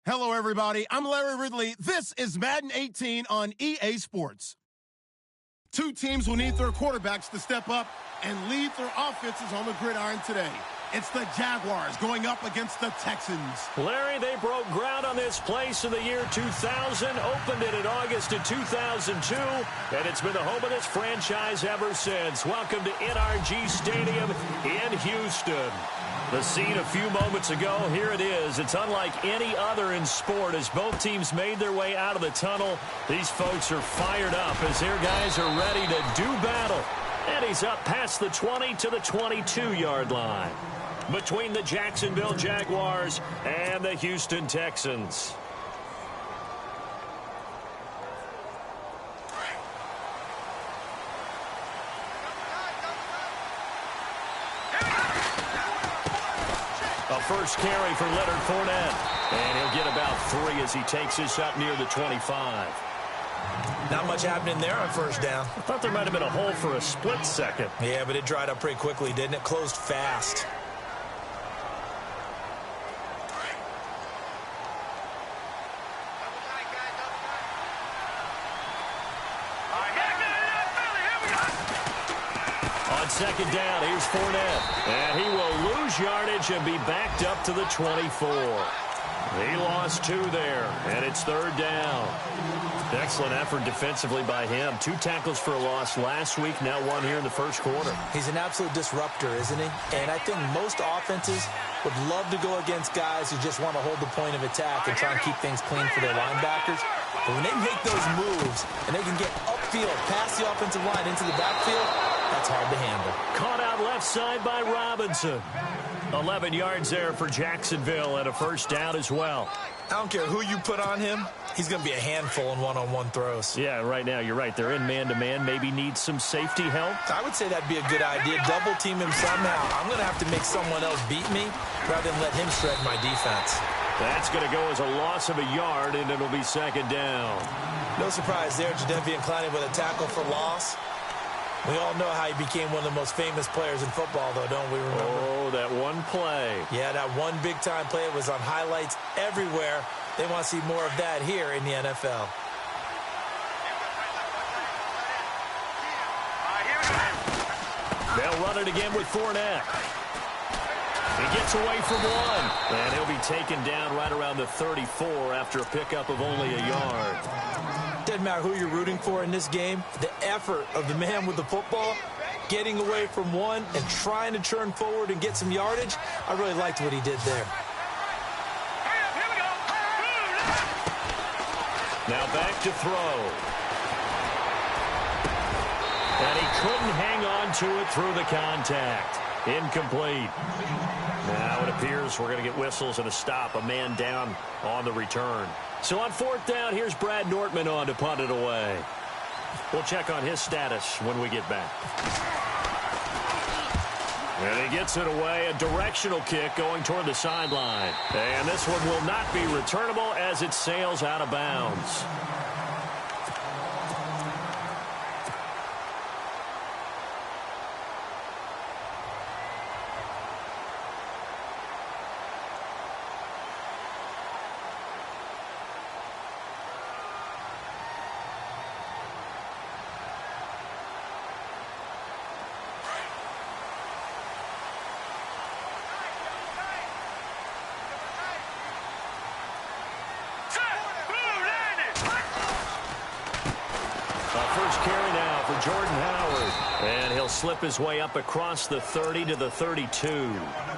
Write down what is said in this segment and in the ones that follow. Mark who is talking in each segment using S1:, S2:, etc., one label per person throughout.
S1: Hello, everybody. I'm Larry Ridley. This is Madden 18 on EA Sports. Two teams will need their quarterbacks to step up and lead their offenses on the gridiron today. It's the Jaguars going up against the Texans.
S2: Larry, they broke ground on this place in the year 2000, opened it in August of 2002, and it's been the home of this franchise ever since. Welcome to NRG Stadium in Houston. The scene a few moments ago, here it is. It's unlike any other in sport as both teams made their way out of the tunnel. These folks are fired up as their guys are ready to do battle. And he's up past the 20 to the 22-yard line between the Jacksonville Jaguars and the Houston Texans. A first carry for Leonard Fournette. And he'll get about 3 as he takes this up near the 25.
S3: Not much happening there on first down.
S2: I thought there might have been a hole for a split second.
S3: Yeah, but it dried up pretty quickly, didn't it? Closed fast.
S2: On second down, here's Fournette. And he will lose yardage and be backed up to the 24. He lost 2 there, and it's third down. Excellent effort defensively by him. 2 tackles for a loss last week, now 1 here in the first quarter.
S3: He's an absolute disruptor, isn't he? And I think most offenses would love to go against guys who just want to hold the point of attack and try and keep things clean for their linebackers. But when they make those moves and they can get upfield past the offensive line into the backfield, that's hard to handle.
S2: Caught out left side by Robinson. 11 yards there for Jacksonville and a first down as well.
S3: I don't care who you put on him. He's going to be a handful in one-on-one throws.
S2: Yeah, right now, you're right. They're in man-to-man. Maybe need some safety help.
S3: I would say that'd be a good idea. Double team him somehow. I'm going to have to make someone else beat me rather than let him shred my defense.
S2: That's going to go as a loss of a yard, and it'll be second down.
S3: No surprise there. Jadeveon Clowney with a tackle for loss. We all know how he became one of the most famous players in football, though, don't we remember?
S2: Oh, that one play.
S3: Yeah, that one big-time play. It was on highlights everywhere. They want to see more of that here in the NFL.
S2: They'll run it again with Fournette. He gets away from 1, and he'll be taken down right around the 34 after a pickup of only a yard.
S3: Doesn't matter who you're rooting for in this game. The effort of the man with the football, getting away from 1 and trying to turn forward and get some yardage, I really liked what he did there.
S2: Now back to throw. And he couldn't hang on to it through the contact. Incomplete. Now it appears we're going to get whistles and a stop. A man down on the return. So on fourth down, here's Brad Nortman on to punt it away. We'll check on his status when we get back. And he gets it away, a directional kick going toward the sideline. And this one will not be returnable as it sails out of bounds. Carry now for Jordan Howard. And he'll slip his way up across the 30 to the 32.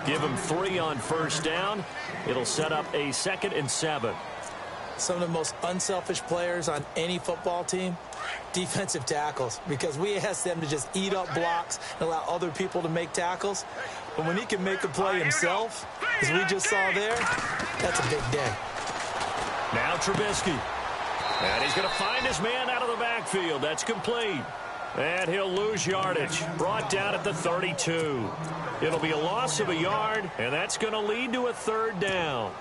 S2: Give him 3 on first down. It'll set up a 2nd and 7.
S3: Some of the most unselfish players on any football team, defensive tackles, because we ask them to just eat up blocks and allow other people to make tackles. But when he can make a play himself, as we just saw there, that's a big day.
S2: Now Trubisky. And he's going to find his man out of the backfield. That's complete. And he'll lose yardage. Brought down at the 32. It'll be a loss of a yard, and that's going to lead to a third down.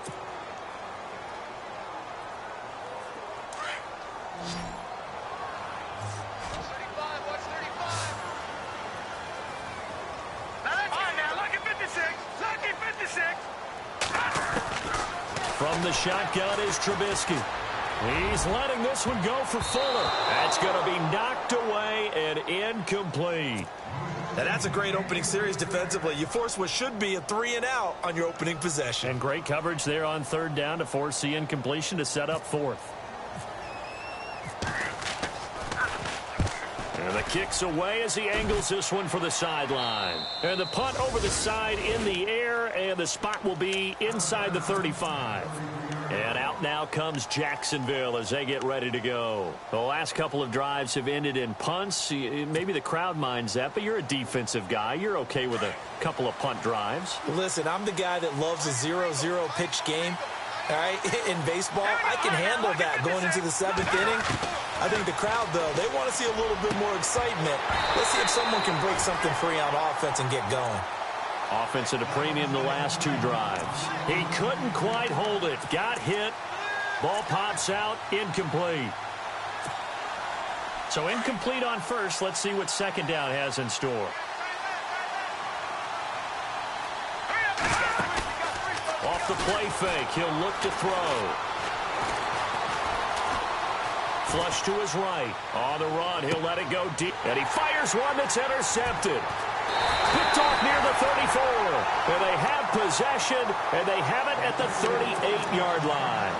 S2: From the shotgun is Trubisky. He's letting this one go for Fuller. That's going to be knocked away and incomplete.
S3: Now, that's a great opening series defensively. You force what should be a 3-and-out on your opening possession.
S2: And great coverage there on third down to force the incompletion to set up fourth. And the kick's away as he angles this one for the sideline. And the punt over the side in the air, and the spot will be inside the 35. And out now comes Jacksonville as they get ready to go. The last couple of drives have ended in punts. Maybe the crowd minds that, but you're a defensive guy. You're okay with a couple of punt drives.
S3: Listen, I'm the guy that loves a 0-0 pitch game. All right, in baseball, I can handle that going into the 7th inning. I think the crowd, though, they want to see a little bit more excitement. Let's see if someone can break something free on offense and get going.
S2: Offense at a premium the last two drives. He couldn't quite hold it. Got hit. Ball pops out. Incomplete. So incomplete on first. Let's see what second down has in store. Off the play fake. He'll look to throw. Flush to his right. On the run. He'll let it go deep. And he fires one that's intercepted. Picked off near the 34. And they have possession, and they have it at the 38-yard line.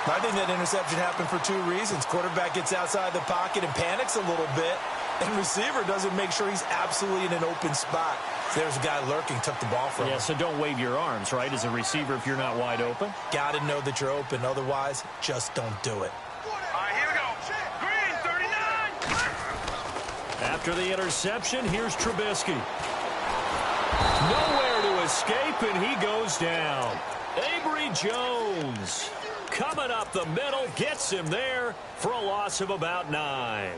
S3: I think that interception happened for two reasons. Quarterback gets outside the pocket and panics a little bit, and receiver doesn't make sure he's absolutely in an open spot. So there's a guy lurking, took the ball from him.
S2: Yeah, so don't wave your arms, right, as a receiver if you're not wide open.
S3: Got to know that you're open. Otherwise, just don't do it.
S2: After the interception, here's Trubisky. Nowhere to escape, and he goes down. Avery Jones coming up the middle, gets him there for a loss of about 9.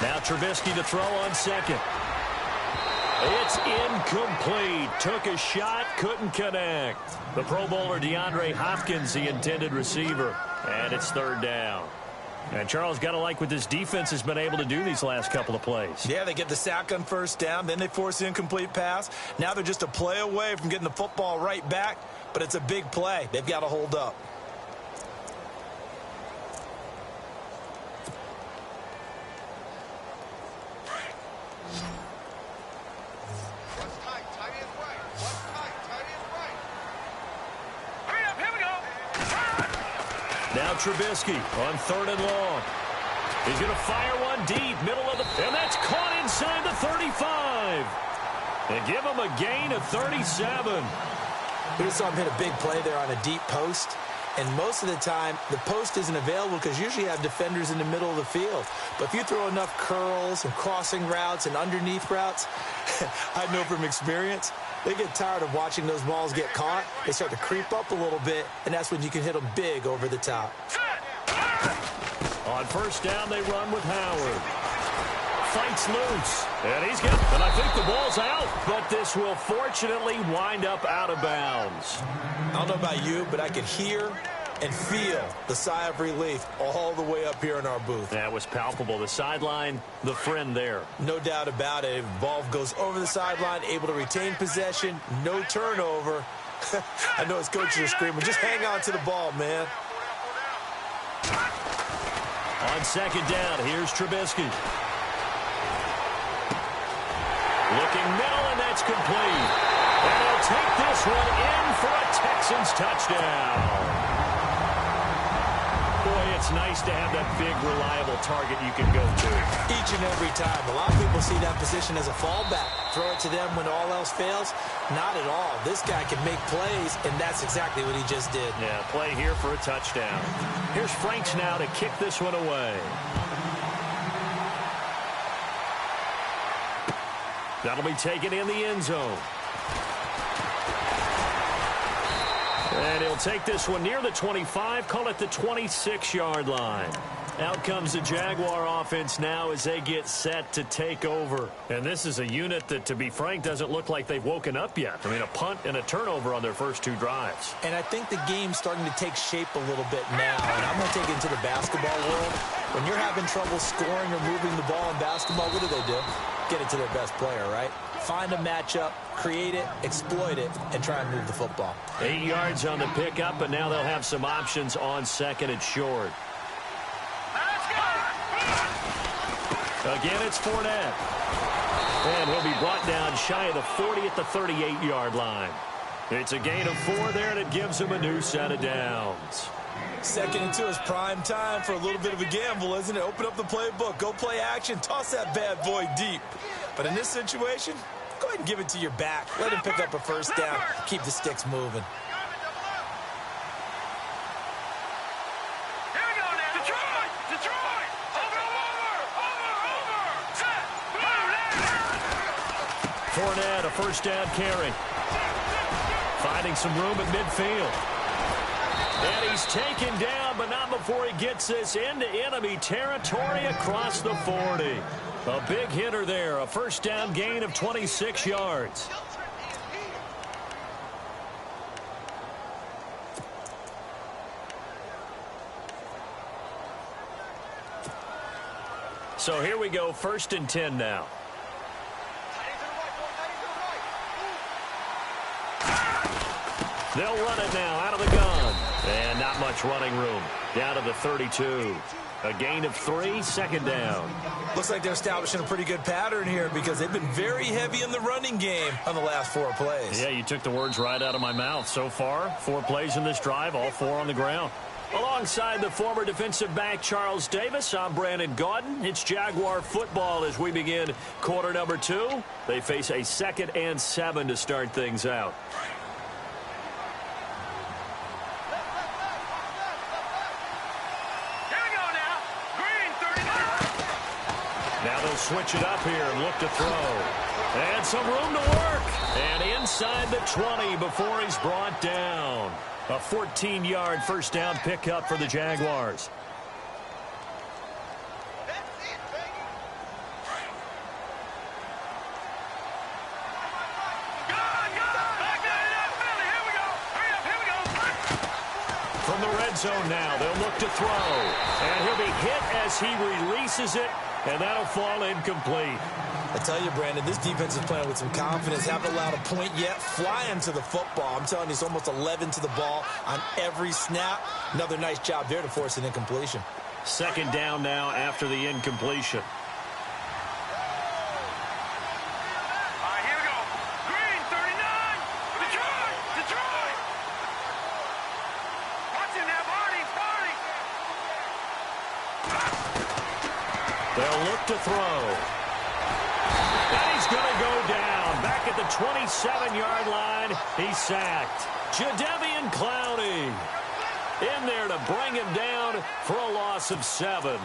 S2: Now Trubisky to throw on second. It's incomplete. Took a shot, couldn't connect. The Pro Bowler DeAndre Hopkins, the intended receiver. And it's third down. And Charles, got to like what this defense has been able to do these last couple of plays.
S3: Yeah, they get the sack on first down, then they force the incomplete pass. Now they're just a play away from getting the football right back, but it's a big play. They've got to hold up.
S2: Now Trubisky on third and long. He's going to fire one deep, middle of the... And that's caught inside the 35. They give him a gain of 37.
S3: We saw him hit a big play there on a deep post. And most of the time, the post isn't available because usually you have defenders in the middle of the field. But if you throw enough curls and crossing routes and underneath routes, I know from experience, they get tired of watching those balls get caught. They start to creep up a little bit, and that's when you can hit them big over the top.
S2: On first down, they run with Howard. Fights loose. And he's got... And I think the ball's out, but this will fortunately wind up out of bounds.
S3: I don't know about you, but I could hear and feel the sigh of relief all the way up here in our booth.
S2: That was palpable. The sideline, the friend there.
S3: No doubt about it. Ball goes over the sideline, able to retain possession, no turnover. I know his coaches are screaming, just hang on to the ball, man.
S2: On second down, here's Trubisky. Looking middle, and that's complete. And he'll take this one in for a Texans touchdown. Boy, it's nice to have that big, reliable target you can go to.
S3: Each and every time. A lot of people see that position as a fallback. Throw it to them when all else fails. Not at all. This guy can make plays, and that's exactly what he just did.
S2: Yeah, play here for a touchdown. Here's Franks now to kick this one away. That'll be taken in the end zone. And he'll take this one near the 25, call it the 26-yard line. Out comes the Jaguar offense now as they get set to take over. And this is a unit that, to be frank, doesn't look like they've woken up yet. I mean, a punt and a turnover on their first 2 drives.
S3: And I think the game's starting to take shape a little bit now. And I'm going to take it into the basketball world. When you're having trouble scoring or moving the ball in basketball, what do? Get it to their best player, right? Find a matchup, create it, exploit it, and try and move the football.
S2: 8 yards on the pickup, and now they'll have some options on second and short. Again, it's Fournette. And he'll be brought down shy of the 40 at the 38-yard line. It's a gain of 4 there, and it gives him a new set of downs.
S3: 2nd and 2 is prime time for a little bit of a gamble, isn't it? Open up the playbook, go play action, toss that bad boy deep. But in this situation, go ahead and give it to your back. Let him pick up a first down. Keep the sticks moving.
S2: Fournette, a first down carry. Finding some room at midfield. And he's taken down, but not before he gets this into enemy territory across the 40. A big hitter there, a first down gain of 26 yards. So here we go, 1st and 10 now. They'll run it now out of the gun. And not much running room. Down to the 32. A gain of 3, 2nd down.
S3: Looks like they're establishing a pretty good pattern here because they've been very heavy in the running game on the last 4 plays.
S2: Yeah, you took the words right out of my mouth. So far, 4 plays in this drive, all 4 on the ground. Alongside the former defensive back Charles Davis, I'm Brandon Gaudin. It's Jaguar football as we begin quarter number 2. They face a 2nd and 7 to start things out. Now they'll switch it up here and look to throw. And some room to work. And inside the 20 before he's brought down. A 14-yard first down pickup for the Jaguars. From the red zone now, they'll look to throw. And he'll be hit as he releases it. And that'll fall incomplete.
S3: I tell you, Brandon, this defense is playing with some confidence. Haven't allowed a point yet. Flying to the football. I'm telling you, it's almost 11 to the ball on every snap. Another nice job there to force an incompletion.
S2: 2nd down now after the incompletion. They'll look to throw. And he's going to go down. Back at the 27-yard line, he's sacked. Jadeveon Clowney in there to bring him down for a loss of 7.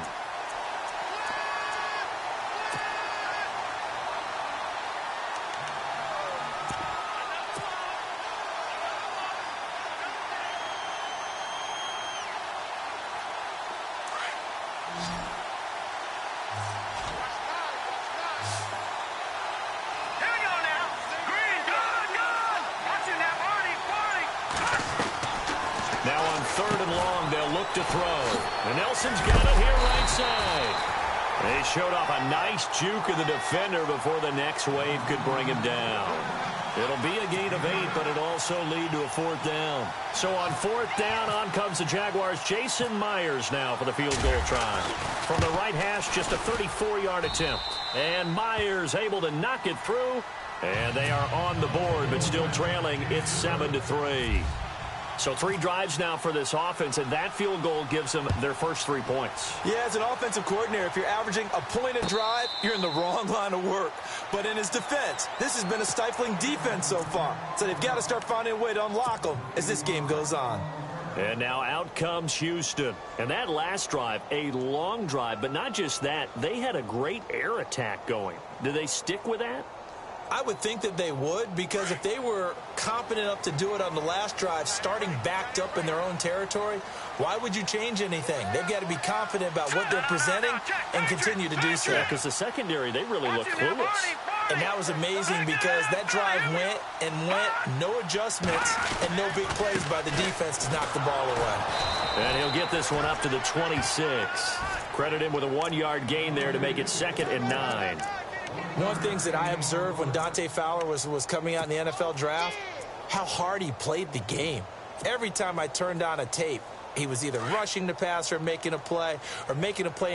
S2: Now on 3rd and long, they'll look to throw. And Nelson's got it here right side. They showed off a nice juke of the defender before the next wave could bring him down. It'll be a gain of 8, but it'll also lead to a 4th down. So on 4th down, on comes the Jaguars' Jason Myers now for the field goal try. From the right hash, just a 34-yard attempt. And Myers able to knock it through. And they are on the board, but still trailing. It's 7-3. So 3 drives now for this offense, and that field goal gives them their first 3 points.
S3: Yeah, as an offensive coordinator, if you're averaging a point a drive, you're in the wrong line of work. But in his defense, this has been a stifling defense so far. So they've got to start finding a way to unlock them as this game goes on.
S2: And now out comes Houston. And that last drive, a long drive, but not just that. They had a great air attack going. Do they stick with that?
S3: I would think that they would, because if they were competent enough to do it on the last drive, starting backed up in their own territory, why would you change anything? They've got to be confident about what they're presenting and continue to do so.
S2: Yeah, because the secondary, they really look clueless.
S3: And that was amazing because that drive went and went, no adjustments, and no big plays by the defense to knock the ball away.
S2: And he'll get this one up to the 26. Credit him with a 1-yard gain there to make it 2nd and 9.
S3: One of the things that I observed when Dante Fowler was coming out in the NFL draft, how hard he played the game. Every time I turned on a tape, he was either rushing the passer, making a play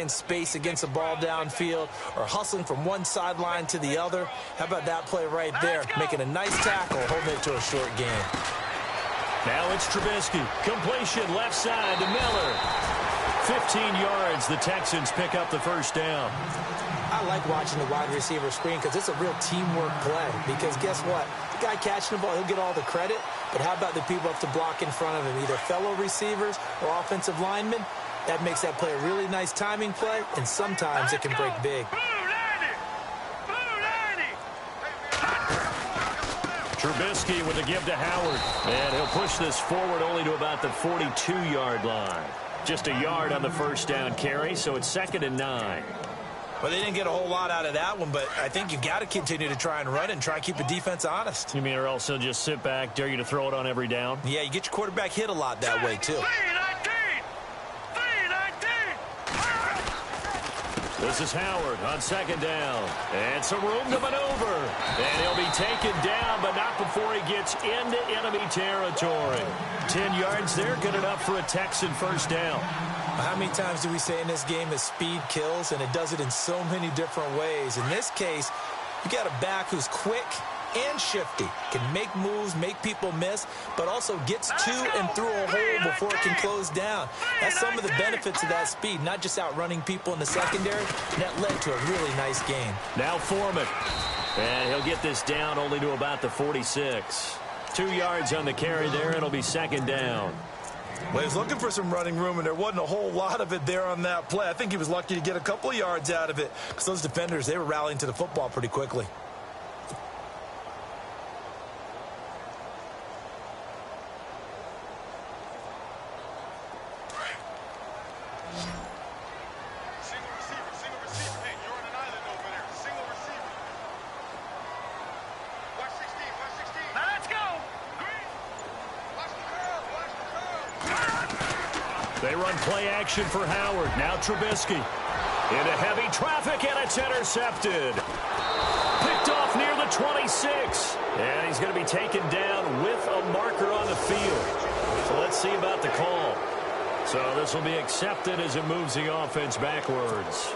S3: in space against the ball downfield, or hustling from one sideline to the other. How about that play right there? Making a nice tackle, holding it to a short gain.
S2: Now it's Trubisky. Completion left side to Miller. 15 yards. The Texans pick up the first down.
S3: I like watching the wide receiver screen because it's a real teamwork play. Because guess what? The guy catching the ball, he'll get all the credit. But how about the people up to block in front of him, either fellow receivers or offensive linemen? That makes that play a really nice timing play, and sometimes it can break big.
S2: Trubisky with a give to Howard. And he'll push this forward only to about the 42-yard line. Just a yard on the first down carry, so it's 2nd and 9.
S3: Well, they didn't get a whole lot out of that one, but I think you've got to continue to try and run and try and keep the defense honest.
S2: You mean, or else they'll just sit back, dare you to throw it on every down?
S3: Yeah, you get your quarterback hit a lot that way, too.
S2: This is Howard on 2nd down. And some room to maneuver. And he'll be taken down, but not before he gets into enemy territory. 10 yards there, good enough for a Texan first down.
S3: How many times do we say in this game that speed kills, and it does it in so many different ways? In this case, you got a back who's quick and shifty, can make moves, make people miss, but also gets to and through a hole before it can close down. That's some of the benefits of that speed, not just outrunning people in the secondary. And that led to a really nice game.
S2: Now Foreman. And he'll get this down only to about the 46. 2 yards on the carry there, and it'll be 2nd down.
S3: Well, he was looking for some running room, and there wasn't a whole lot of it there on that play. I think he was lucky to get a couple of yards out of it because those defenders, they were rallying to the football pretty quickly.
S2: They run play action for Howard. Now Trubisky. Into heavy traffic, and it's intercepted. Picked off near the 26. And he's going to be taken down with a marker on the field. So let's see about the call. So this will be accepted as it moves the offense backwards.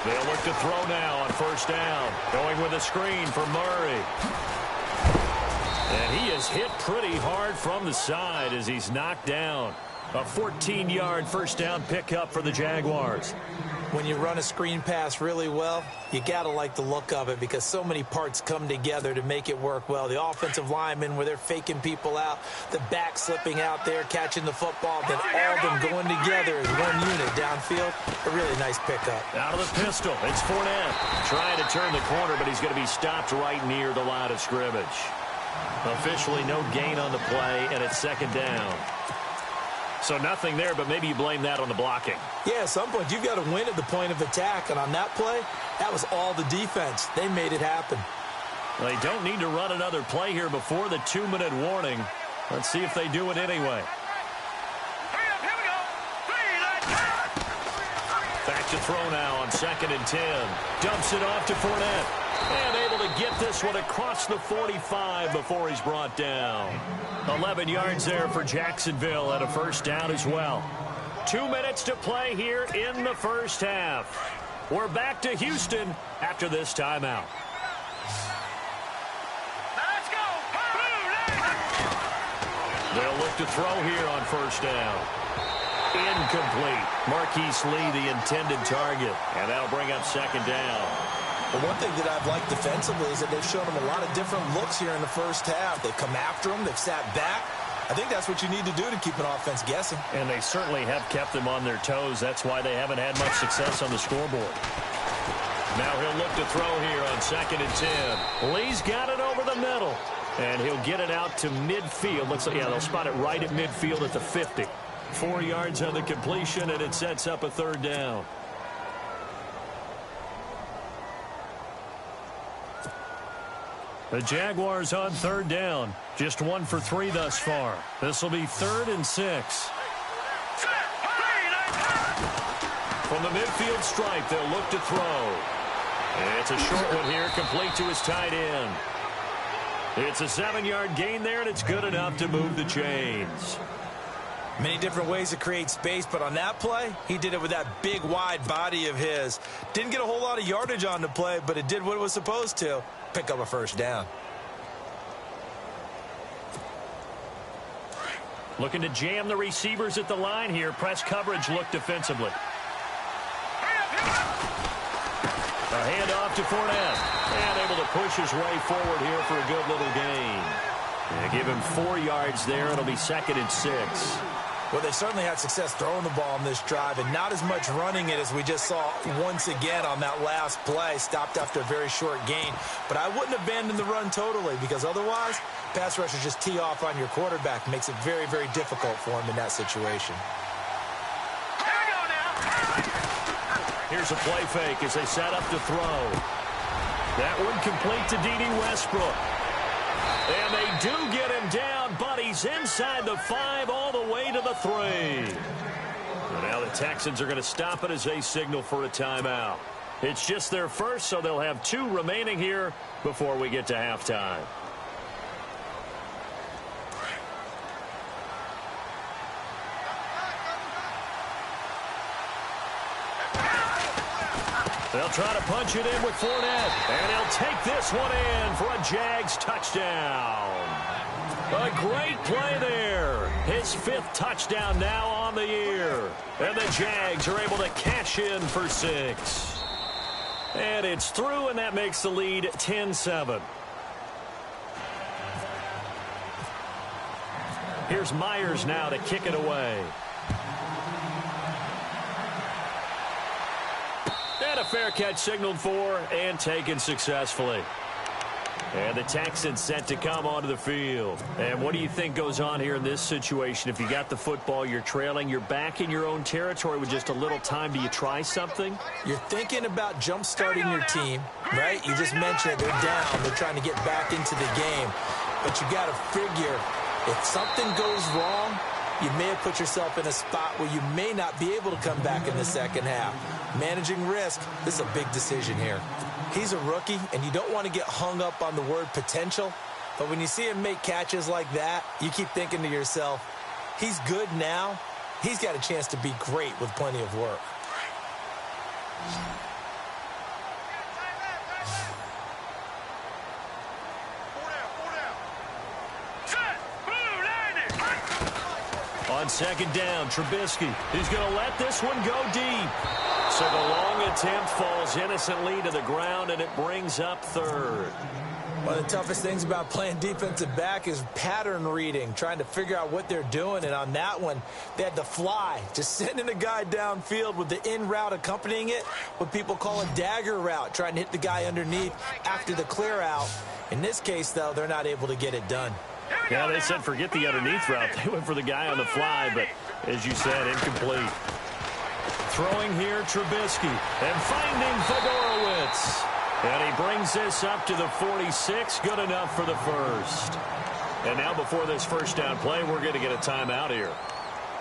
S2: They'll look to throw now on first down. Going with a screen for Murray. And he is hit pretty hard from the side as he's knocked down. A 14-yard first down pickup for the Jaguars.
S3: When you run a screen pass really well, you got to like the look of it because so many parts come together to make it work well. The offensive linemen where they're faking people out, the back slipping out there, catching the football, then all of them going together as one unit downfield. A really nice pickup.
S2: Out of the pistol, it's Fournette. Trying to turn the corner, but he's going to be stopped right near the line of scrimmage. Officially no gain on the play, and it's 2nd down. So nothing there, but maybe you blame that on the blocking.
S3: Yeah, at some point you've got to win at the point of attack, and on that play, that was all the defense. They made it happen.
S2: Well, they don't need to run another play here before the 2-minute warning. Let's see if they do it anyway. Back to throw now on 2nd and 10. Dumps it off to Fournette. And able to get this one across the 45 before he's brought down. 11 yards there for Jacksonville and a first down as well. 2 minutes to play here in the first half. We're back to Houston after this timeout.
S4: Let's go!
S2: They'll look to throw here on first down. Incomplete. Marquise Lee, the intended target. And that'll bring up 2nd down.
S3: Well, one thing that I've liked defensively is that they've shown them a lot of different looks here in the first half. They've come after them. They've sat back. I think that's what you need to do to keep an offense guessing.
S2: And they certainly have kept them on their toes. That's why they haven't had much success on the scoreboard. Now he'll look to throw here on 2nd and 10. Lee's got it over the middle. And he'll get it out to midfield. Looks like, yeah, they'll spot it right at midfield at the 50. 4 yards on the completion, and it sets up a 3rd down. The Jaguars on 3rd down. Just 1 for 3 thus far. This will be 3rd and 6. From the midfield stripe, they'll look to throw. It's a short one here, complete to his tight end. It's a 7-yard gain there, and it's good enough to move the chains.
S3: Many different ways to create space, but on that play, he did it with that big, wide body of his. Didn't get a whole lot of yardage on the play, but it did what it was supposed to. Pick up a 1st down.
S2: Looking to jam the receivers at the line here. Press coverage look defensively. A handoff to Fournette. And able to push his way forward here for a good little gain. And give him 4 yards there. It'll be 2nd and 6.
S3: Well, they certainly had success throwing the ball on this drive and not as much running it as we just saw once again on that last play. Stopped after a very short gain. But I wouldn't abandon the run totally because otherwise, pass rushers just tee off on your quarterback. Makes it very, very difficult for him in that situation.
S2: Here's a play fake as they set up to throw. That one complete to D.D. Westbrook. And they do get him down, but he's inside the 5 all the way to the 3. And now the Texans are going to stop it as they signal for a timeout. It's just their first, so they'll have 2 remaining here before we get to halftime. They'll try to punch it in with Fournette. And he'll take this one in for a Jags touchdown. A great play there. His 5th touchdown now on the year. And the Jags are able to cash in for 6. And it's through, and that makes the lead 10-7. Here's Myers now to kick it away. And a fair catch signaled for and taken successfully. And the Texans set to come onto the field. And what do you think goes on here in this situation? If you got the football, you're trailing, you're back in your own territory with just a little time. Do you try something?
S3: You're thinking about jump-starting your team, right? You just mentioned it. They're down. They're trying to get back into the game. But you got to figure if something goes wrong, you may have put yourself in a spot where you may not be able to come back in the second half. Managing risk, this is a big decision here. He's a rookie, and you don't want to get hung up on the word potential. But when you see him make catches like that, you keep thinking to yourself, he's good now. He's got a chance to be great with plenty of work.
S2: On 2nd down, Trubisky. He's going to let this one go deep. So the long attempt falls innocently to the ground, and it brings up 3rd.
S3: One of the toughest things about playing defensive back is pattern reading, trying to figure out what they're doing. And on that one, they had to fly, just sending a guy downfield with the in route accompanying it, what people call a dagger route, trying to hit the guy underneath after the clear out. In this case, though, they're not able to get it done.
S2: Yeah, they said forget the underneath route. They went for the guy on the fly, but as you said, incomplete. Throwing here, Trubisky, and finding Fedorowicz. And he brings this up to the 46, good enough for the 1st. And now before this 1st down play, we're going to get a timeout here,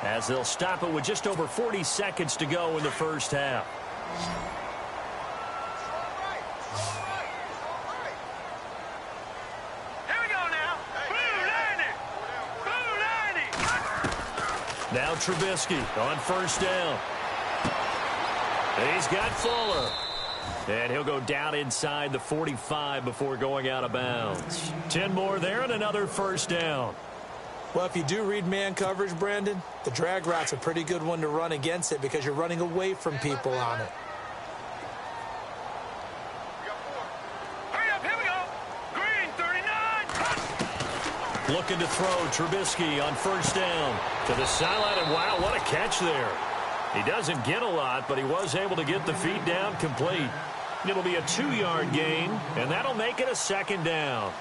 S2: as they'll stop it with just over 40 seconds to go in the 1st half. Now Trubisky on 1st down. He's got Fuller. And he'll go down inside the 45 before going out of bounds. 10 more there and another 1st down.
S3: Well, if you do read man coverage, Brandon, the drag route's a pretty good one to run against it because you're running away from people on it.
S2: Looking to throw, Trubisky on first down to the sideline, and wow, what a catch there. He doesn't get a lot, but he was able to get the feet down complete. It'll be a 2-yard gain, and that'll make it a second down.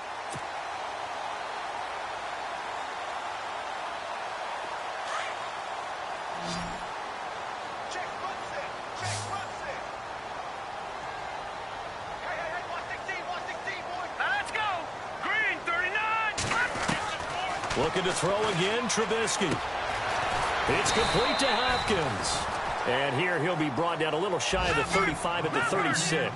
S2: Looking to throw again, Trubisky. It's complete to Hopkins. And here he'll be brought down a little shy of the 35 at the 36.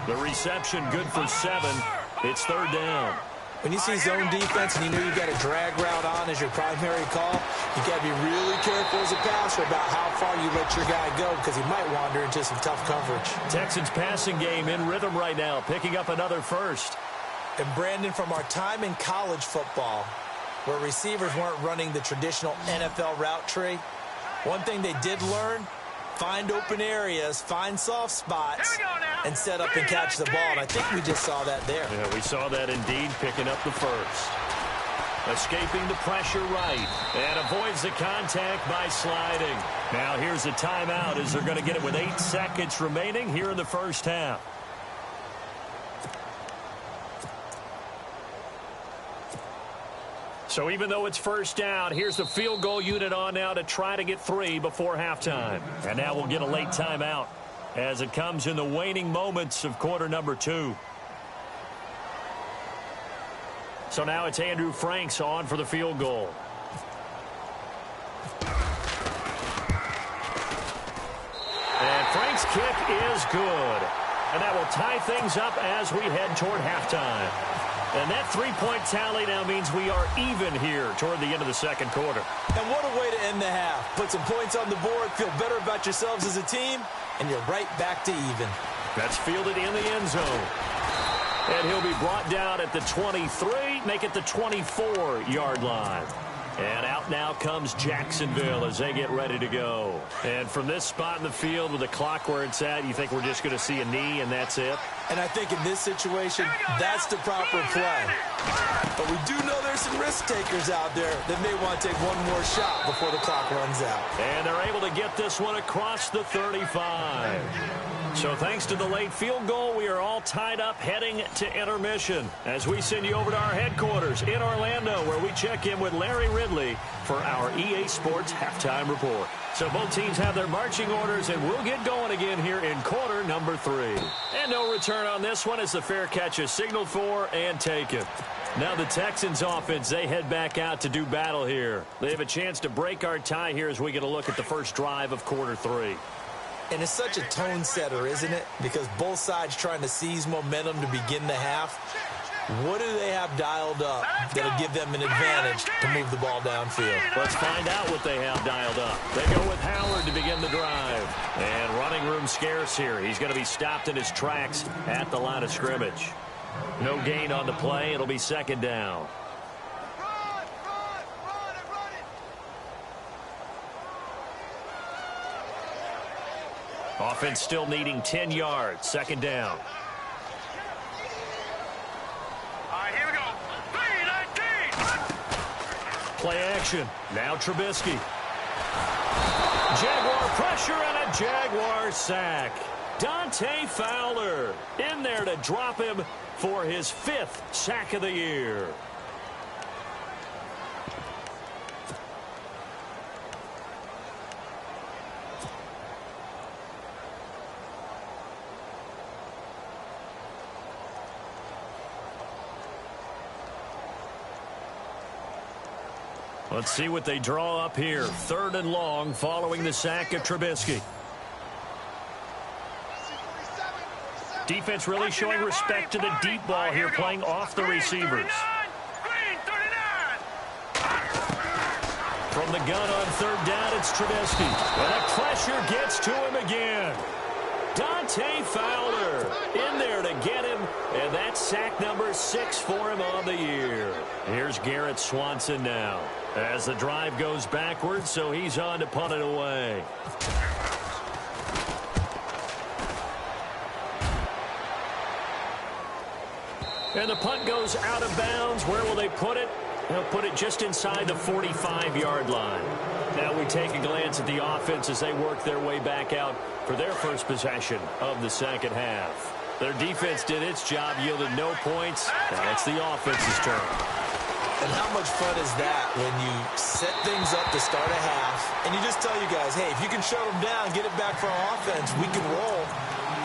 S2: The reception good for 7. It's third down.
S3: When you see zone defense and you know you've got a drag route on as your primary call, you got to be really careful as a passer about how far you let your guy go because he might wander into some tough coverage.
S2: Texans passing game in rhythm right now, picking up another first.
S3: And Brandon, from our time in college football, where receivers weren't running the traditional NFL route tree, one thing they did learn, find open areas, find soft spots, and set up and catch the ball. And I think we just saw that there.
S2: Yeah, we saw that indeed, picking up the first. Escaping the pressure right, and avoids the contact by sliding. Now here's a timeout as they're going to get it with 8 seconds remaining here in the first half. So even though it's first down, here's the field goal unit on now to try to get 3 before halftime. And now we'll get a late timeout as it comes in the waning moments of quarter number 2. So now it's Andrew Franks on for the field goal. And Frank's kick is good. And that will tie things up as we head toward halftime. And that 3-point tally now means we are even here toward the end of the second quarter.
S3: And what a way to end the half. Put some points on the board, feel better about yourselves as a team, and you're right back to even.
S2: That's fielded in the end zone. And he'll be brought down at the 23, make it the 24-yard line. And out now comes Jacksonville as they get ready to go. And from this spot in the field with the clock where it's at, you think we're just going to see a knee and that's it?
S3: And I think in this situation, that's the proper play. But we do know there's some risk takers out there that may want to take one more shot before the clock runs out.
S2: And they're able to get this one across the 35. So thanks to the late field goal, we are all tied up heading to intermission as we send you over to our headquarters in Orlando where we check in with Larry Ridley for our EA Sports Halftime Report. So both teams have their marching orders, and we'll get going again here in quarter number 3. And no return on this one as the fair catch is signaled for and taken. Now the Texans offense, they head back out to do battle here. They have a chance to break our tie here as we get a look at the first drive of quarter 3.
S3: And it's such a tone setter, isn't it? Because both sides trying to seize momentum to begin the half. What do they have dialed up that'll give them an advantage to move the ball downfield?
S2: Let's find out what they have dialed up. They go with Howard to begin the drive. And running room scarce here. He's going to be stopped in his tracks at the line of scrimmage. No gain on the play. It'll be second down. Offense still needing 10 yards. Second down.
S4: All right, here we go. 3-19.
S2: Play action. Now Trubisky. Jaguar pressure and a Jaguar sack. Dante Fowler in there to drop him for his 5th sack of the year. Let's see what they draw up here. 3rd and long following the sack of Trubisky. Defense really showing respect to the deep ball here, playing off the receivers. From the gun on 3rd down, it's Trubisky. And the pressure gets to him again. Dante Fowler in there to get him, and that's sack number 6 for him on the year. Here's Garrett Swanson now as the drive goes backwards, so he's on to punt it away. And the punt goes out of bounds. Where will they put it? He'll put it just inside the 45-yard line. Now we take a glance at the offense as they work their way back out for their first possession of the second half. Their defense did its job, yielded no points. Now it's the offense's turn.
S3: And how much fun is that when you set things up to start a half and you just tell you guys, hey, if you can shut them down, get it back for our offense, we can roll.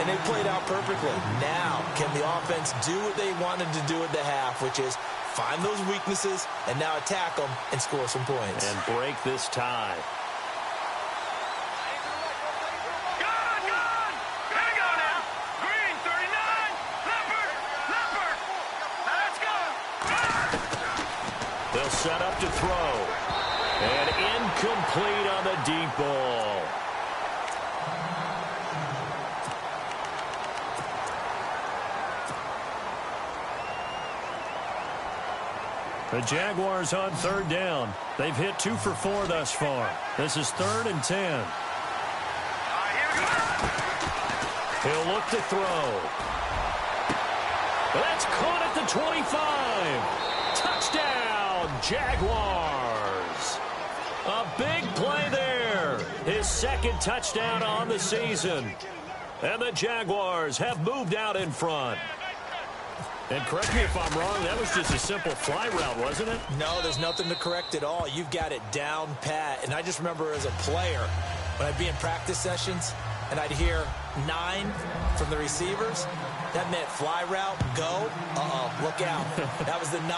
S3: And they played out perfectly. Now, can the offense do what they wanted to do at the half, which is find those weaknesses and now attack them and score some points.
S2: And break this tie. They'll set up to throw. And incomplete on the deep ball. The Jaguars on third down. They've hit 2 for 4 thus far. This is 3rd and 10. He'll look to throw. That's caught at the 25. Touchdown, Jaguars. A big play there. His second touchdown on the season. And the Jaguars have moved out in front. And correct me if I'm wrong, that was just a simple fly route, wasn't it?
S3: No, there's nothing to correct at all. You've got it down pat. And I just remember as a player, when I'd be in practice sessions, and I'd hear 9 from the receivers, that meant fly route, go, look out. That was the 9,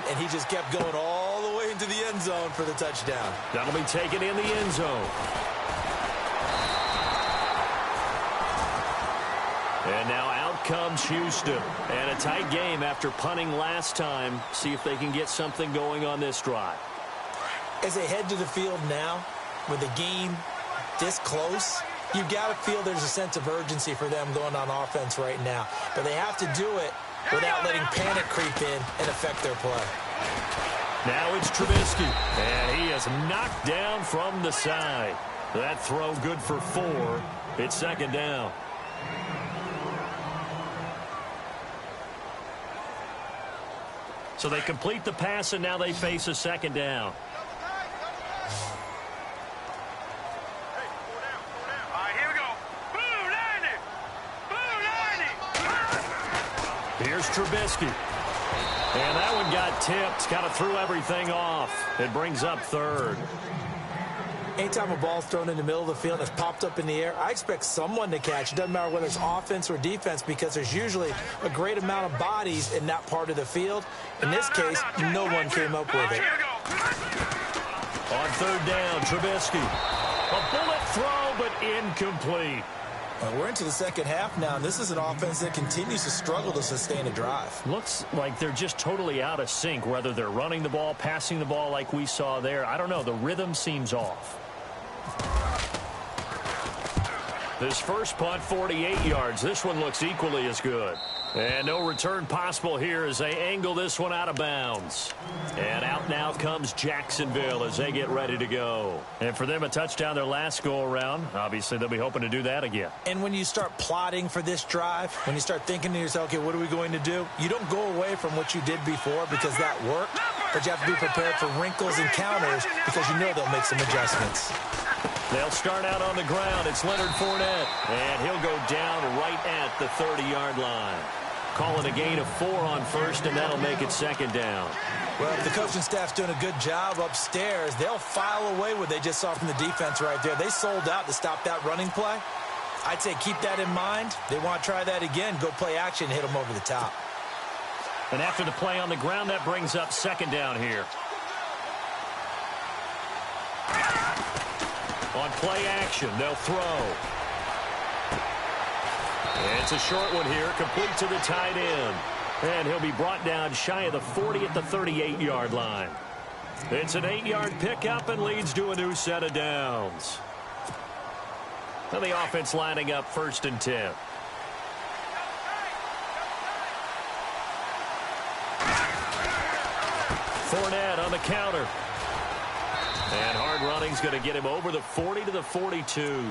S3: and he just kept going all the way into the end zone for the touchdown.
S2: That'll be taken in the end zone. And now out comes Houston. And a tight game after punting last time. See if they can get something going on this drive.
S3: As they head to the field now, with the game this close, you've got to feel there's a sense of urgency for them going on offense right now. But they have to do it without letting panic creep in and affect their play.
S2: Now it's Trubisky. And he is knocked down from the side. That throw good for 4. It's second down. So they complete the pass, and now they face a second down. Here's Trubisky. And that one got tipped. Kind of threw everything off. It brings up 3rd.
S3: Anytime a ball's thrown in the middle of the field and it's popped up in the air, I expect someone to catch. It doesn't matter whether it's offense or defense because there's usually a great amount of bodies in that part of the field. In this case, no one came up with it.
S2: On 3rd down, Trubisky. A bullet throw, but incomplete.
S3: We're into the second half now, and this is an offense that continues to struggle to sustain a drive.
S2: Looks like they're just totally out of sync, whether they're running the ball, passing the ball like we saw there. I don't know. The rhythm seems off. This first punt, 48 yards. This one looks equally as good. And no return possible here as they angle this one out of bounds. And out now comes Jacksonville as they get ready to go. And for them, a touchdown their last go-around. Obviously, they'll be hoping to do that again.
S3: And when you start plotting for this drive, when you start thinking to yourself, okay, what are we going to do? You don't go away from what you did before because that worked. But you have to be prepared for wrinkles and counters because you know they'll make some adjustments.
S2: They'll start out on the ground. It's Leonard Fournette. And he'll go down right at the 30-yard line. Call it a gain of 4 on first, and that'll make it second down.
S3: Well, if the coaching staff's doing a good job upstairs, they'll file away what they just saw from the defense right there. They sold out to stop that running play. I'd say keep that in mind. They want to try that again. Go play action, hit them over the top.
S2: And after the play on the ground, that brings up second down here. On play action, they'll throw. And it's a short one here, complete to the tight end. And he'll be brought down shy of the 40 at the 38-yard line. It's an 8-yard pickup and leads to a new set of downs. And the offense lining up 1st and 10. Fournette on the counter. And hard running's going to get him over the 40 to the 42.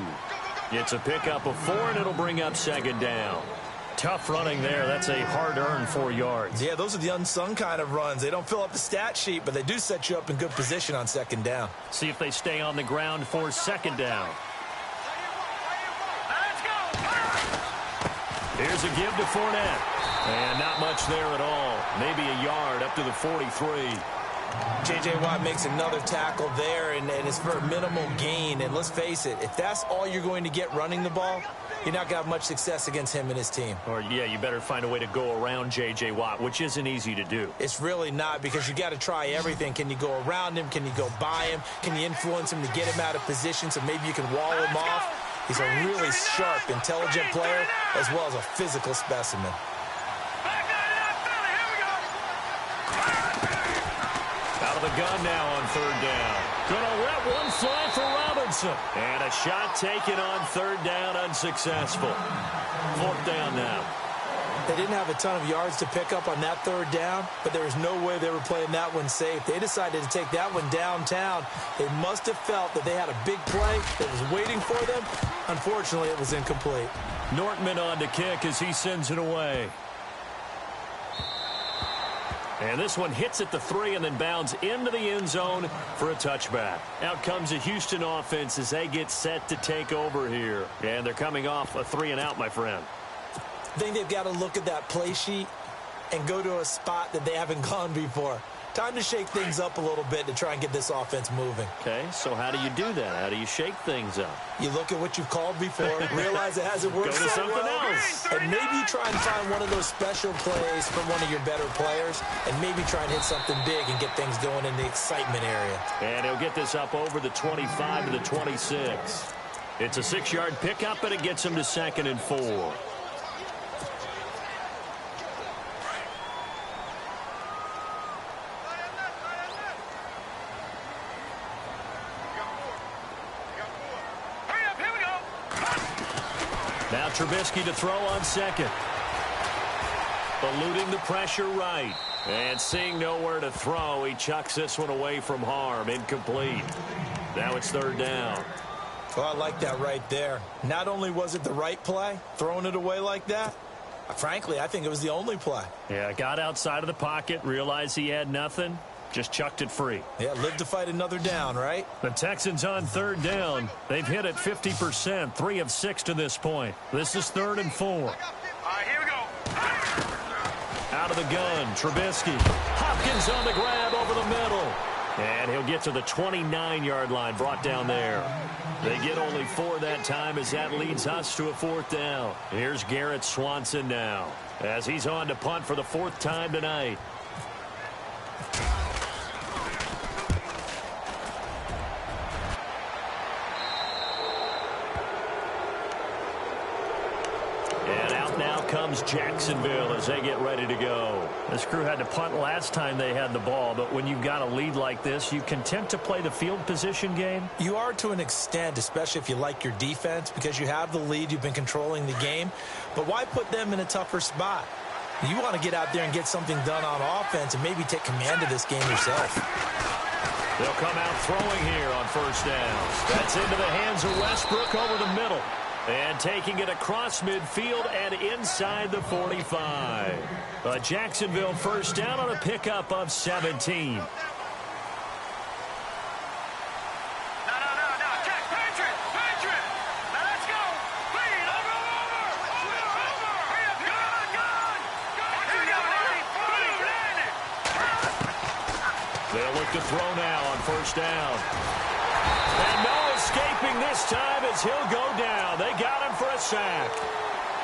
S2: It's a pickup of 4, and it'll bring up second down. Tough running there. That's a hard-earned 4 yards.
S3: Yeah, those are the unsung kind of runs. They don't fill up the stat sheet, but they do set you up in good position on second down.
S2: See if they stay on the ground for second down. Here's a give to Fournette. And not much there at all. Maybe a yard up to the 43.
S3: J.J. Watt makes another tackle there, and it's for a minimal gain. And let's face it, if that's all you're going to get running the ball, you're not going to have much success against him and his team.
S2: Or, yeah, you better find a way to go around J.J. Watt, which isn't easy to do.
S3: It's really not, because you got to try everything. Can you go around him? Can you go by him? Can you influence him to get him out of position so maybe you can wall him off? He's a really sharp, intelligent player as well as a physical specimen.
S2: Out of the gun now on third down. Gonna let one fly for Robinson. And a shot taken on third down, unsuccessful. Fourth down now.
S3: They didn't have a ton of yards to pick up on that third down, but there was no way they were playing that one safe. They decided to take that one downtown. They must have felt that they had a big play that was waiting for them. Unfortunately, it was incomplete.
S2: Nortman on to kick as he sends it away. And this one hits at the 3 and then bounds into the end zone for a touchback. Out comes the Houston offense as they get set to take over here. And they're coming off a 3-and-out, my friend.
S3: I think they've got to look at that play sheet and go to a spot that they haven't gone before. Time to shake things up a little bit to try and get this offense moving.
S2: Okay, so how do you do that? How do you shake things up?
S3: You look at what you've called before, realize it hasn't worked so
S2: something
S3: well,
S2: else.
S3: and maybe you try and find one of those special plays from one of your better players, and maybe try and hit something big and get things going in the excitement area.
S2: And he'll get this up over the 25 to the 26. It's a 6-yard pickup, and it gets him to 2nd and 4. Now Trubisky to throw on second. Eluding the pressure right. And seeing nowhere to throw, he chucks this one away from harm. Incomplete. Now it's third down.
S3: Well, I like that right there. Not only was it the right play, throwing it away like that, frankly, I think it was the only play.
S2: Yeah, got outside of the pocket, realized he had nothing, just chucked it free.
S3: Yeah, live to fight another down, right?
S2: The Texans on third down. They've hit it 50%, 3 of 6 to this point. This is 3rd and 4.
S4: All right, here we go.
S2: Out of the gun, Trubisky. Hopkins on the grab over the middle. And he'll get to the 29-yard line, brought down there. They get only 4 that time as that leads us to a 4th down. Here's Garrett Swanson now as he's on to punt for the 4th time tonight. Comes Jacksonville as they get ready to go. This crew had to punt last time they had the ball, but when you've got a lead like this, you content to play the field position game?
S3: You are to an extent, especially if you like your defense, because you have the lead, you've been controlling the game. But why put them in a tougher spot? You want to get out there and get something done on offense and maybe take command of this game yourself.
S2: They'll come out throwing here on first down. That's into the hands of Westbrook over the middle. And taking it across midfield and inside the 45. A Jacksonville first down on a pickup of 17.
S4: No. Check. Patriot. Now let's go. Clean. Over. Hurry up. Gun. Here we go.
S2: They'll look to throw now on first down. And no escaping this time as he'll go down. They got him for a sack.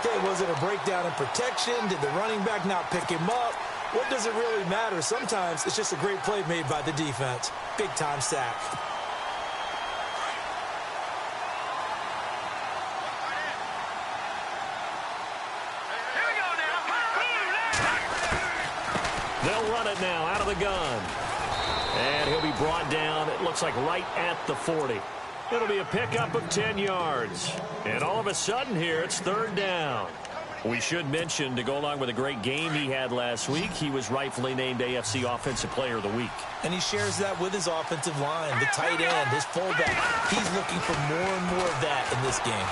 S3: Okay, was it a breakdown in protection? Did the running back not pick him up? What does it really matter? Sometimes it's just a great play made by the defense. Big-time sack.
S4: Here we go now.
S2: They'll run it now out of the gun. And he'll be brought down, it looks like right at the 40. It'll be a pickup of 10 yards. And all of a sudden here, it's third down. We should mention, to go along with a great game he had last week, he was rightfully named AFC Offensive Player of the Week.
S3: And he shares that with his offensive line, the tight end, his fullback. He's looking for more and more of that in this game.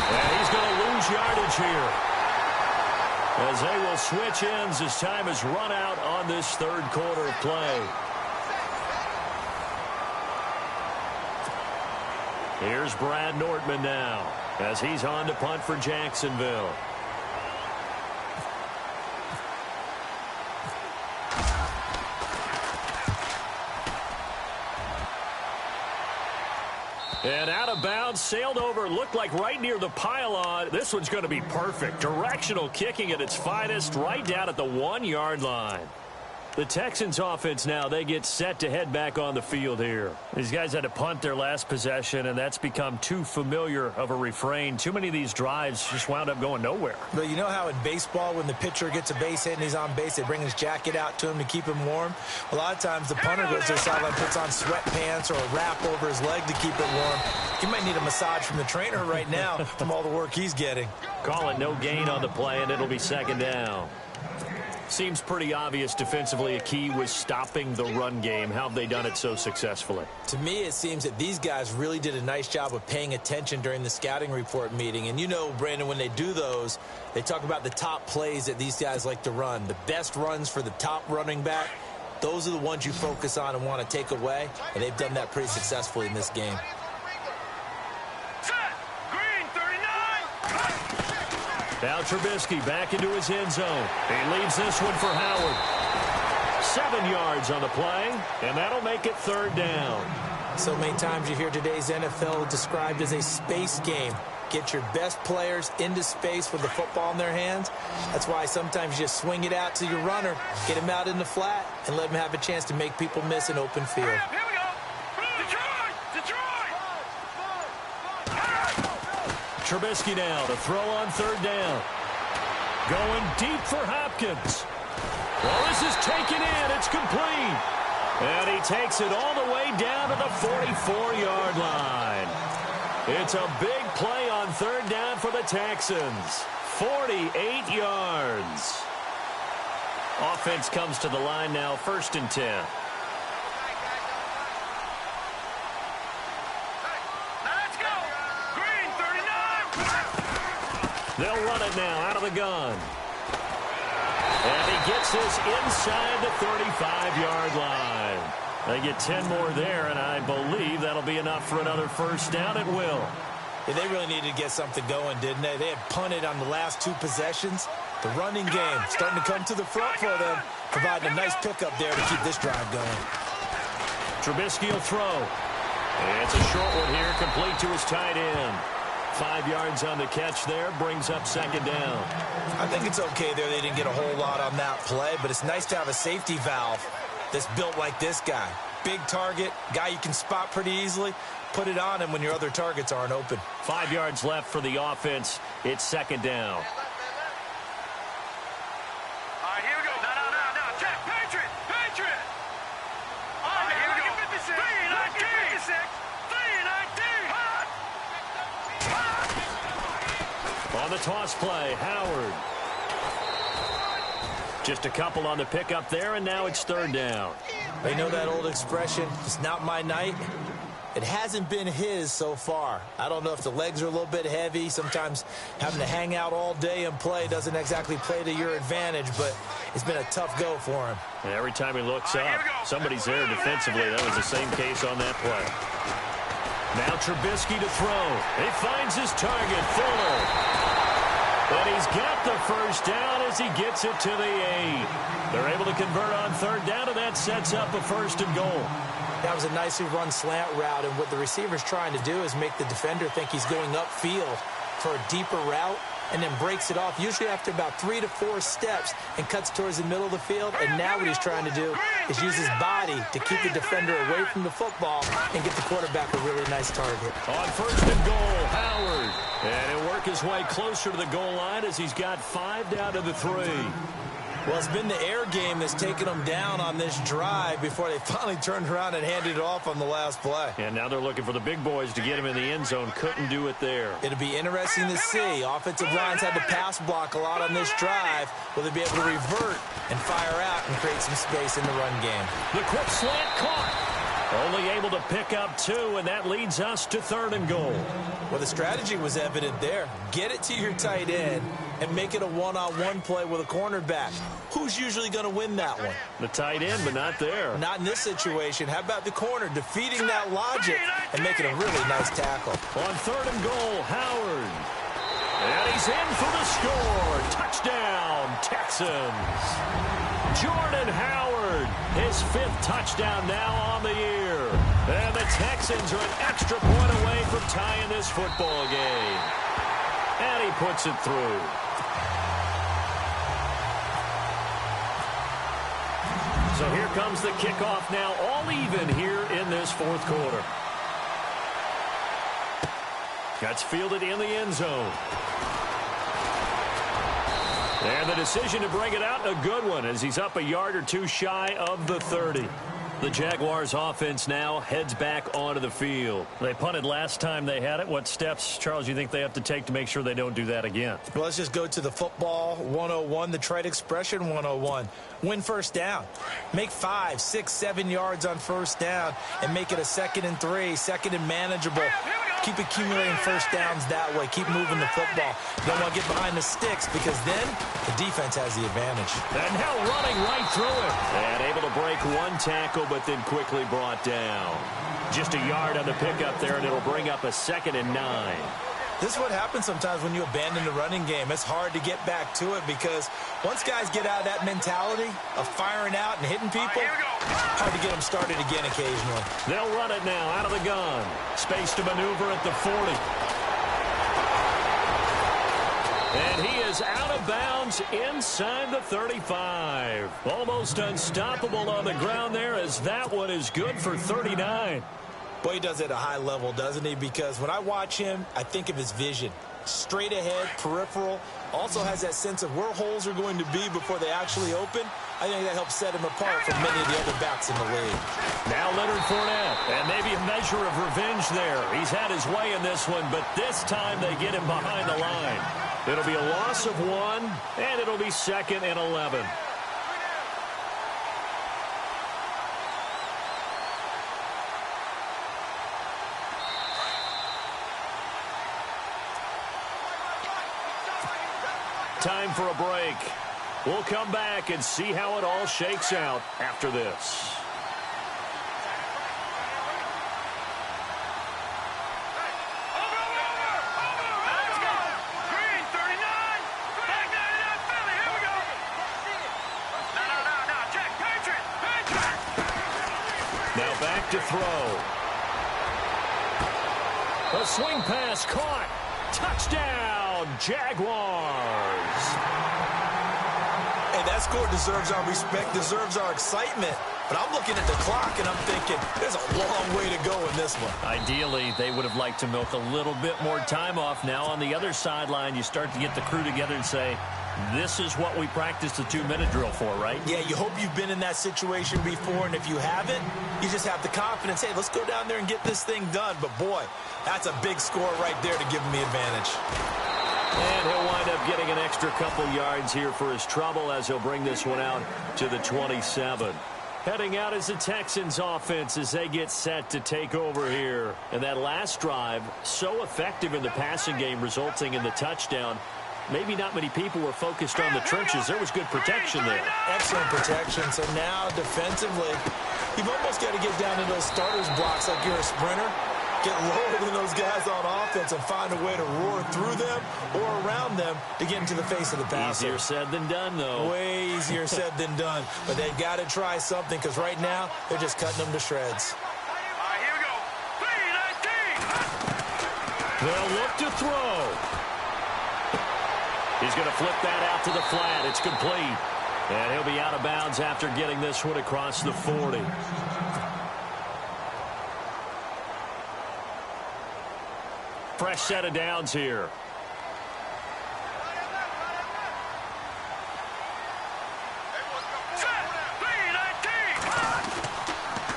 S2: And he's going to lose yardage here. as they will switch ends as time has run out on this third quarter of play. Here's Brad Nortman now as he's on to punt for Jacksonville. And out of bounds, sailed over, looked like right near the pylon. This one's going to be perfect. Directional kicking at its finest, right down at the 1-yard line. The Texans offense now, they get set to head back on the field here. These guys had to punt their last possession, and that's become too familiar of a refrain. Too many of these drives just wound up going nowhere.
S3: But you know how in baseball, when the pitcher gets a base hit and he's on base, they bring his jacket out to him to keep him warm? A lot of times the punter goes to the sideline, puts on sweatpants or a wrap over his leg to keep it warm. He might need a massage from the trainer right now from all the work he's getting.
S2: Call it no gain on the play, and it'll be second down. Seems pretty obvious defensively a key was stopping the run game. How have they done it so successfully?
S3: To me, it seems that these guys really did a nice job of paying attention during the scouting report meeting. And you know, Brandon, when they do those, they talk about the top plays that these guys like to run. The best runs for the top running back, those are the ones you focus on and want to take away. And they've done that pretty successfully in this game.
S2: Now Trubisky back into his end zone. He leaves this one for Howard. 7 yards on the play, and that'll make it third down.
S3: So many times you hear today's NFL described as a space game. Get your best players into space with the football in their hands. That's why sometimes you just swing it out to your runner, get him out in the flat, and let him have a chance to make people miss an open field.
S4: Here we go.
S2: Trubisky now to throw on third down. Going deep for Hopkins. Well, this is taken in. It's complete. And he takes it all the way down to the 44-yard line. It's a big play on third down for the Texans. 48 yards. Offense comes to the line now, 1st and 10. They'll run it now out of the gun. And he gets this inside the 35-yard line. They get 10 more there, and I believe that'll be enough for another first down at will.
S3: Yeah, they really needed to get something going, didn't they? They had punted on the last 2 possessions. The running game starting to come to the front for them, providing a nice pickup there to keep this drive going.
S2: Trubisky will throw. And it's a short one here, complete to his tight end. 5 yards on the catch there, brings up second down.
S3: I think it's okay there. They didn't get a whole lot on that play, but it's nice to have a safety valve that's built like this guy. Big target, guy you can spot pretty easily. Put it on him when your other targets aren't open.
S2: 5 yards left for the offense. It's second down.
S4: All right, here we go. Now. Check. Patriot. All right, here we go. 3-19. 3-19.
S2: On the toss play, Howard. Just a couple on the pickup there, and now it's third down.
S3: You know that old expression, it's not my night? It hasn't been his so far. I don't know if the legs are a little bit heavy. Sometimes having to hang out all day and play doesn't exactly play to your advantage, but it's been a tough go for him.
S2: And every time he looks up, somebody's there defensively. That was the same case on that play. Now Trubisky to throw. He finds his target, Fuller. But he's got the first down as he gets it to the 8. They're able to convert on third down, and that sets up a 1st and goal.
S3: That was a nicely run slant route, and what the receiver's trying to do is make the defender think he's going upfield for a deeper route, and then breaks it off, usually after about 3 to 4 steps, and cuts towards the middle of the field. And now what he's trying to do is use his body to keep the defender away from the football and get the quarterback a really nice target.
S2: On 1st and goal, Howard. And he'll work his way closer to the goal line as he's got 5 down to the 3.
S3: Well, it's been the air game that's taken them down on this drive before they finally turned around and handed it off on the last play.
S2: And now they're looking for the big boys to get him in the end zone. Couldn't do it there.
S3: It'll be interesting to see. Offensive lines had to pass block a lot on this drive. Will they be able to revert and fire out and create some space in the run game?
S2: The quick slant caught. Only able to pick up 2, and that leads us to 3rd and goal.
S3: Well, the strategy was evident there. Get it to your tight end and make it a one-on-one play with a cornerback. Who's usually going to win that one?
S2: The tight end, but not there.
S3: Not in this situation. How about the corner defeating that logic and making a really nice tackle?
S2: On 3rd and goal, Howard. And he's in for the score. Touchdown, Texans. Jordan Howard, his 5th touchdown now on the year. And the Texans are an extra point away from tying this football game. And he puts it through. So here comes the kickoff now, all even here in this 4th quarter. That's fielded in the end zone. And the decision to bring it out, a good one, as he's up a yard or 2 shy of the 30. The Jaguars offense now heads back onto the field. They punted last time they had it. What steps, Charles, do you think they have to take to make sure they don't do that again?
S3: Well, let's just go to the football 101, the trade expression 101. Win first down. Make 5, 6, 7 yards on first down and make it a 2nd and 3, 2nd and manageable. Keep accumulating first downs that way. Keep moving the football. You don't want to get behind the sticks because then the defense has the advantage.
S2: And now running right through it. And able to break 1 tackle, but then quickly brought down. Just a yard on the pickup there, and it'll bring up a 2nd and 9.
S3: This is what happens sometimes when you abandon the running game. It's hard to get back to it because once guys get out of that mentality of firing out and hitting people, hard to get them started again occasionally.
S2: They'll run it now out of the gun. Space to maneuver at the 40. And he is out of bounds inside the 35. Almost unstoppable on the ground there, as that one is good for 39.
S3: Boy, he does it at a high level, doesn't he? Because when I watch him, I think of his vision. Straight ahead, peripheral. Also has that sense of where holes are going to be before they actually open. I think that helps set him apart from many of the other backs in the league.
S2: Now Leonard Fournette, and maybe a measure of revenge there. He's had his way in this one, but this time they get him behind the line. It'll be a loss of 1, and it'll be 2nd and 11. Time for a break. We'll come back and see how it all shakes out after this. Now back to throw. A swing pass caught. Touchdown, Jaguars.
S3: Hey, that score deserves our respect, deserves our excitement. But I'm looking at the clock, and I'm thinking there's a long way to go in this one.
S2: Ideally, they would have liked to milk a little bit more time off. Now on the other sideline, you start to get the crew together and say, this is what we practiced the 2-minute drill for, right?
S3: Yeah, you hope you've been in that situation before, and if you haven't, you just have the confidence, hey, let's go down there and get this thing done. But, boy, that's a big score right there to give him the advantage.
S2: And he'll wind up getting an extra couple yards here for his trouble as he'll bring this one out to the 27. Heading out is the Texans offense as they get set to take over here. And that last drive, so effective in the passing game, resulting in the touchdown. Maybe not many people were focused on the trenches. There was good protection there.
S3: Excellent protection. So now defensively, you've almost got to get down to those starters blocks like you're a sprinter. Get lower than those guys on offense and find a way to roar through them or around them to get into the face of the passer.
S2: Easier said than done, though.
S3: Way easier said than done. But they've got to try something because right now they're just cutting them to shreds.
S4: All right, here we go. 3-19.
S2: They'll look to throw. He's going to flip that out to the flat. It's complete. And he'll be out of bounds after getting this one across the 40. Fresh set of downs here.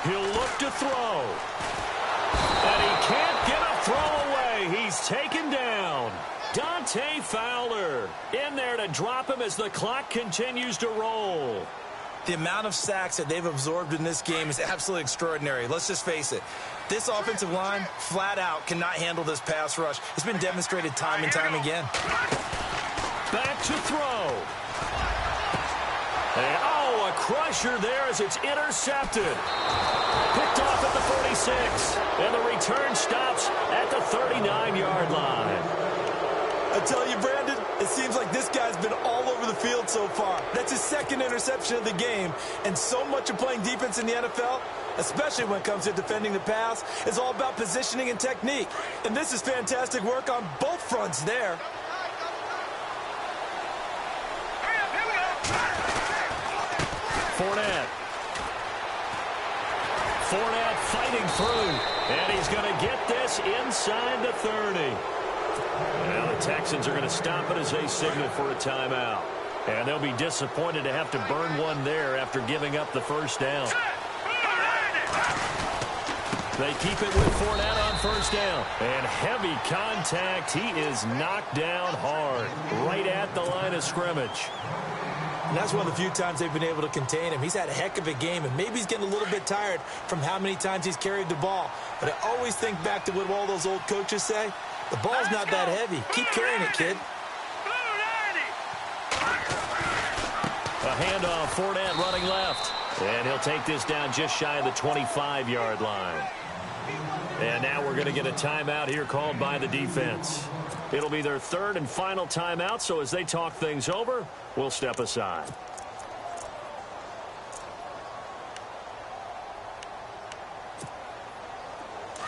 S2: He'll look to throw. And he can't get a throw away. He's taken down. Dante Fowler in there to drop him as the clock continues to roll.
S3: The amount of sacks that they've absorbed in this game is absolutely extraordinary. Let's just face it. This offensive line, flat out, cannot handle this pass rush. It's been demonstrated time and time again.
S2: Back to throw. And, oh, a crusher there as it's intercepted. Picked off at the 46. And the return stops at the 39-yard line.
S3: I tell you, Brandon, it seems like this guy's been all over the field so far. That's his second interception of the game. And so much of playing defense in the NFL, especially when it comes to defending the pass, is all about positioning and technique. And this is fantastic work on both fronts there.
S2: Fournette fighting through. And he's going to get this inside the 30. Now the Texans are going to stop it as they signal for a timeout. And they'll be disappointed to have to burn one there after giving up the first down. They keep it with Fournette on first down. And heavy contact. He is knocked down hard right at the line of scrimmage.
S3: And that's one of the few times they've been able to contain him. He's had a heck of a game, and maybe he's getting a little bit tired from how many times he's carried the ball. But I always think back to what all those old coaches say. The ball's not that heavy. Keep carrying it, kid.
S2: A handoff, Fournette running left. And he'll take this down just shy of the 25-yard line. And now we're going to get a timeout here called by the defense. It'll be their third and final timeout, so as they talk things over, we'll step aside.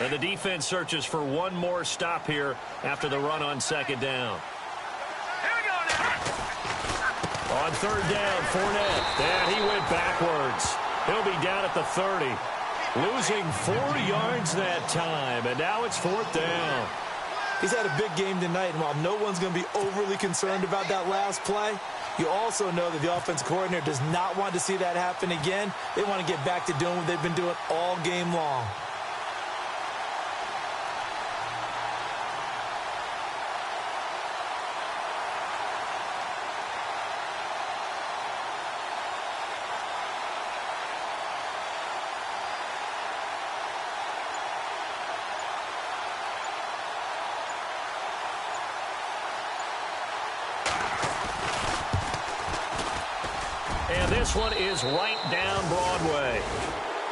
S2: And the defense searches for one more stop here after the run on second down. On third down, Fournette. And he went backwards. He'll be down at the 30. Losing 4 yards that time, and now it's fourth down.
S3: He's had a big game tonight, and while no one's going to be overly concerned about that last play, you also know that the offensive coordinator does not want to see that happen again. They want to get back to doing what they've been doing all game long.
S2: And this one is right down Broadway.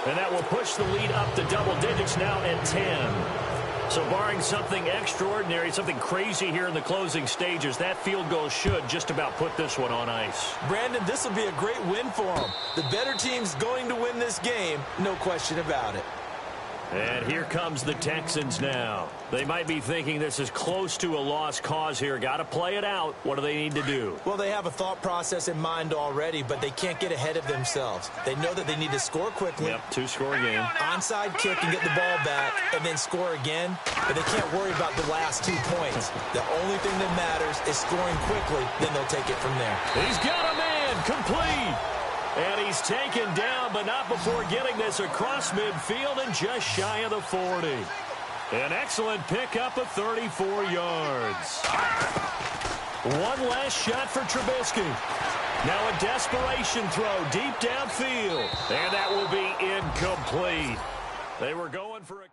S2: And that will push the lead up to double digits now at 10. So barring something extraordinary, something crazy here in the closing stages, that field goal should just about put this one on ice.
S3: Brandon, this will be a great win for them. The better team's going to win this game, no question about it.
S2: And here comes the Texans now. They might be thinking this is close to a lost cause here. Got to play it out. What do they need to do?
S3: Well, they have a thought process in mind already, but they can't get ahead of themselves. They know that they need to score quickly.
S2: Yep, two-score game.
S3: Onside kick and get the ball back, and then score again. But they can't worry about the last 2 points. The only thing that matters is scoring quickly, then they'll take it from there.
S2: He's got a man, complete. And he's taken down, but not before getting this across midfield and just shy of the 40. An excellent pickup of 34 yards. One last shot for Trubisky. Now a desperation throw deep downfield. And that will be incomplete. They were going for a...